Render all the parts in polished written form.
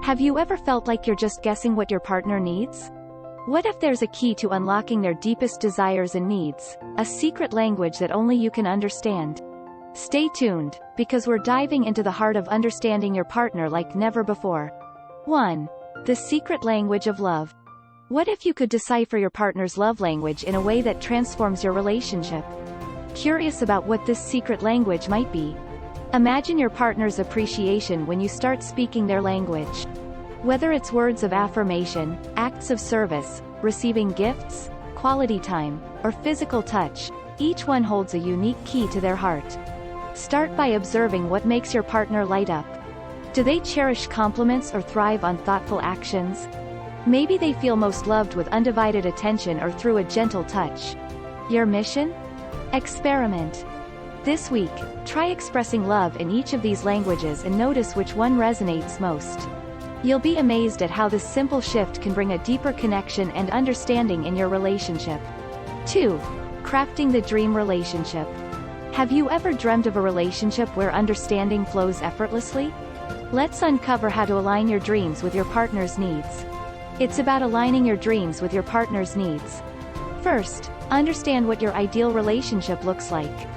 Have you ever felt like you're just guessing what your partner needs? What if there's a key to unlocking their deepest desires and needs, a secret language that only you can understand? Stay tuned, because we're diving into the heart of understanding your partner like never before. 1. The secret language of love. What if you could decipher your partner's love language in a way that transforms your relationship? Curious about what this secret language might be? Imagine your partner's appreciation when you start speaking their language. Whether it's words of affirmation, acts of service, receiving gifts, quality time, or physical touch, each one holds a unique key to their heart. Start by observing what makes your partner light up. Do they cherish compliments or thrive on thoughtful actions? Maybe they feel most loved with undivided attention or through a gentle touch. Your mission? Experiment. This week, try expressing love in each of these languages and notice which one resonates most. You'll be amazed at how this simple shift can bring a deeper connection and understanding in your relationship. 2. Crafting the dream relationship. Have you ever dreamt of a relationship where understanding flows effortlessly? Let's uncover how to align your dreams with your partner's needs. It's about aligning your dreams with your partner's needs. First, understand what your ideal relationship looks like.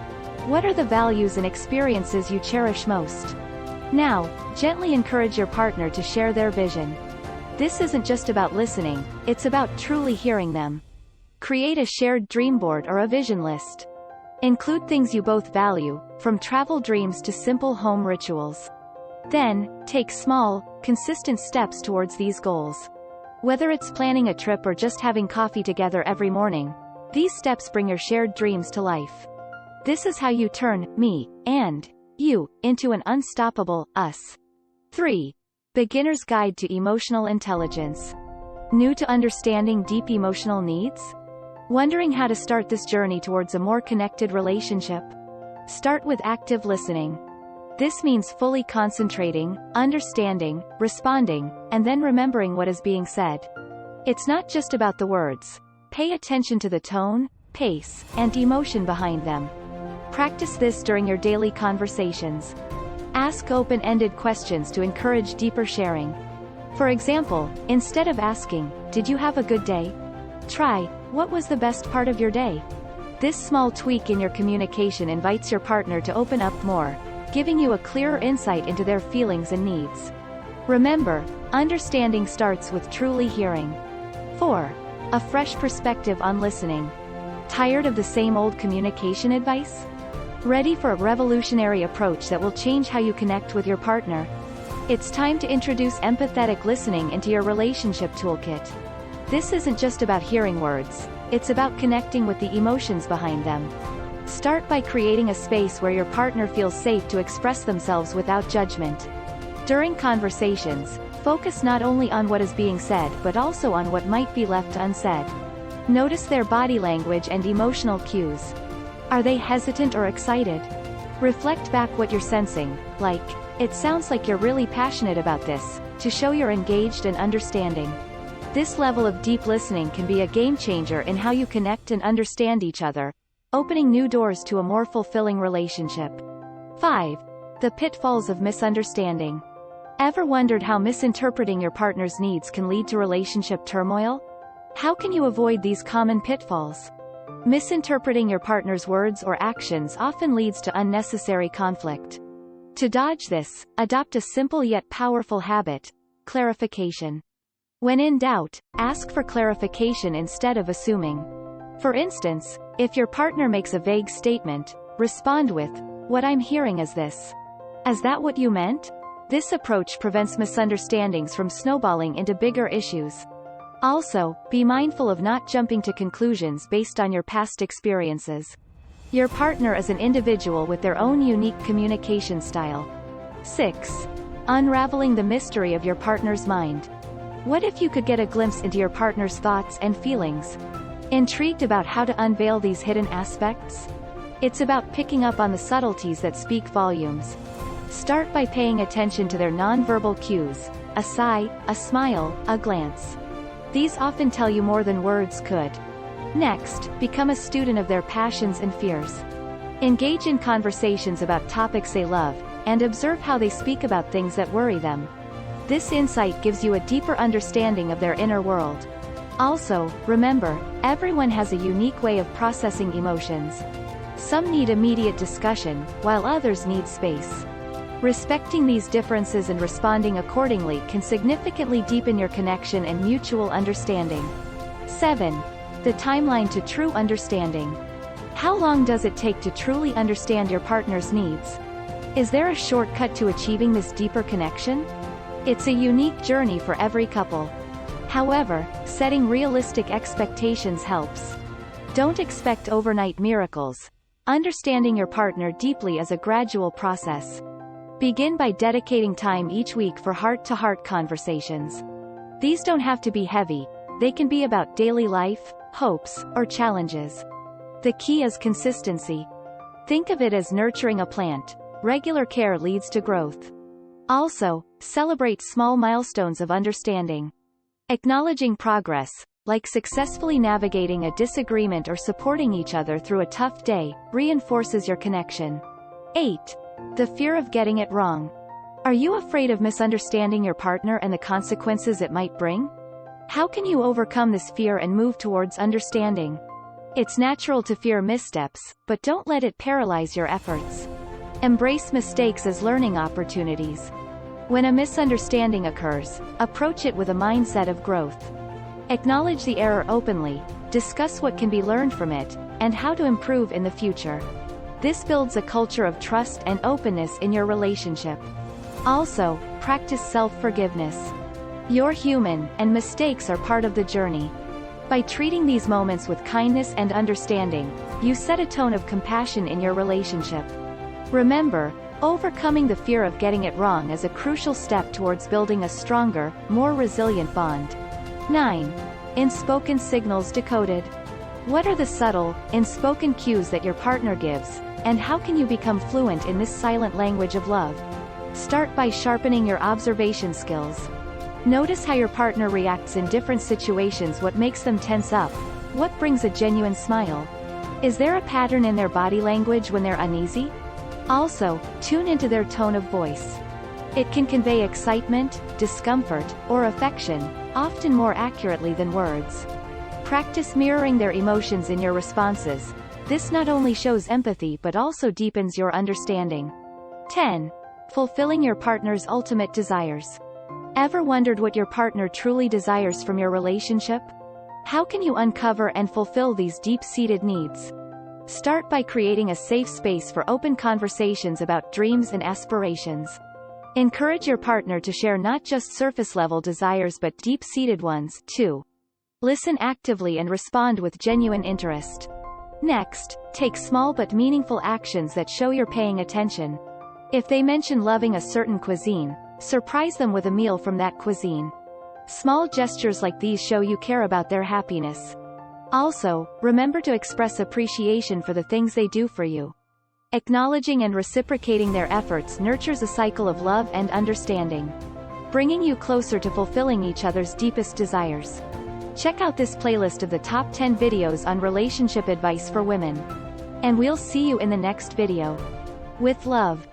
What are the values and experiences you cherish most? Now, gently encourage your partner to share their vision. This isn't just about listening, it's about truly hearing them. Create a shared dream board or a vision list. Include things you both value, from travel dreams to simple home rituals. Then, take small, consistent steps towards these goals. Whether it's planning a trip or just having coffee together every morning, these steps bring your shared dreams to life. This is how you turn me and you into an unstoppable us. 3. Beginner's Guide to Emotional Intelligence. New to understanding deep emotional needs? Wondering how to start this journey towards a more connected relationship? Start with active listening. This means fully concentrating, understanding, responding, and then remembering what is being said. It's not just about the words. Pay attention to the tone, pace, and emotion behind them. Practice this during your daily conversations. Ask open-ended questions to encourage deeper sharing. For example, instead of asking, "Did you have a good day?" try, "What was the best part of your day?" This small tweak in your communication invites your partner to open up more, giving you a clearer insight into their feelings and needs. Remember, understanding starts with truly hearing. 4. A fresh perspective on listening. Tired of the same old communication advice? Ready for a revolutionary approach that will change how you connect with your partner? It's time to introduce empathetic listening into your relationship toolkit. This isn't just about hearing words, it's about connecting with the emotions behind them. Start by creating a space where your partner feels safe to express themselves without judgment. During conversations, focus not only on what is being said but also on what might be left unsaid. Notice their body language and emotional cues. Are they hesitant or excited? Reflect back what you're sensing, like, "It sounds like you're really passionate about this," to show you're engaged and understanding. This level of deep listening can be a game changer in how you connect and understand each other, opening new doors to a more fulfilling relationship. 5. The pitfalls of misunderstanding. Ever wondered how misinterpreting your partner's needs can lead to relationship turmoil? How can you avoid these common pitfalls? Misinterpreting your partner's words or actions often leads to unnecessary conflict. To dodge this, adopt a simple yet powerful habit: clarification. When in doubt, ask for clarification instead of assuming. For instance, if your partner makes a vague statement, respond with, "What I'm hearing is this. Is that what you meant?" This approach prevents misunderstandings from snowballing into bigger issues. Also, be mindful of not jumping to conclusions based on your past experiences. Your partner is an individual with their own unique communication style. 6. Unraveling the mystery of your partner's mind. What if you could get a glimpse into your partner's thoughts and feelings? Intrigued about how to unveil these hidden aspects? It's about picking up on the subtleties that speak volumes. Start by paying attention to their nonverbal cues: a sigh, a smile, a glance. These often tell you more than words could. Next, become a student of their passions and fears. Engage in conversations about topics they love, and observe how they speak about things that worry them. This insight gives you a deeper understanding of their inner world. Also, remember, everyone has a unique way of processing emotions. Some need immediate discussion, while others need space. Respecting these differences and responding accordingly can significantly deepen your connection and mutual understanding. 7. The timeline to true understanding. How long does it take to truly understand your partner's needs? Is there a shortcut to achieving this deeper connection? It's a unique journey for every couple. However, setting realistic expectations helps. Don't expect overnight miracles. Understanding your partner deeply is a gradual process. Begin by dedicating time each week for heart-to-heart conversations. These don't have to be heavy. They can be about daily life, hopes, or challenges. The key is consistency. Think of it as nurturing a plant. Regular care leads to growth. Also, celebrate small milestones of understanding. Acknowledging progress, like successfully navigating a disagreement or supporting each other through a tough day, reinforces your connection. 8. The fear of getting it wrong. Are you afraid of misunderstanding your partner and the consequences it might bring? How can you overcome this fear and move towards understanding? It's natural to fear missteps, but don't let it paralyze your efforts. Embrace mistakes as learning opportunities. When a misunderstanding occurs, approach it with a mindset of growth. Acknowledge the error openly, discuss what can be learned from it, and how to improve in the future. This builds a culture of trust and openness in your relationship. Also, practice self-forgiveness. You're human, and mistakes are part of the journey. By treating these moments with kindness and understanding, you set a tone of compassion in your relationship. Remember, overcoming the fear of getting it wrong is a crucial step towards building a stronger, more resilient bond. 9. Unspoken signals decoded. What are the subtle, unspoken cues that your partner gives, and how can you become fluent in this silent language of love? Start by sharpening your observation skills. Notice how your partner reacts in different situations. What makes them tense up? What brings a genuine smile? Is there a pattern in their body language when they're uneasy? Also, tune into their tone of voice. It can convey excitement, discomfort, or affection, often more accurately than words. Practice mirroring their emotions in your responses. This not only shows empathy but also deepens your understanding. 10. Fulfilling your partner's ultimate desires. Ever wondered what your partner truly desires from your relationship? How can you uncover and fulfill these deep-seated needs? Start by creating a safe space for open conversations about dreams and aspirations. Encourage your partner to share not just surface-level desires but deep-seated ones, too. Listen actively and respond with genuine interest. Next, take small but meaningful actions that show you're paying attention. If they mention loving a certain cuisine, surprise them with a meal from that cuisine. Small gestures like these show you care about their happiness. Also, remember to express appreciation for the things they do for you. Acknowledging and reciprocating their efforts nurtures a cycle of love and understanding, bringing you closer to fulfilling each other's deepest desires. Check out this playlist of the top 10 videos on relationship advice for women. And we'll see you in the next video. With love.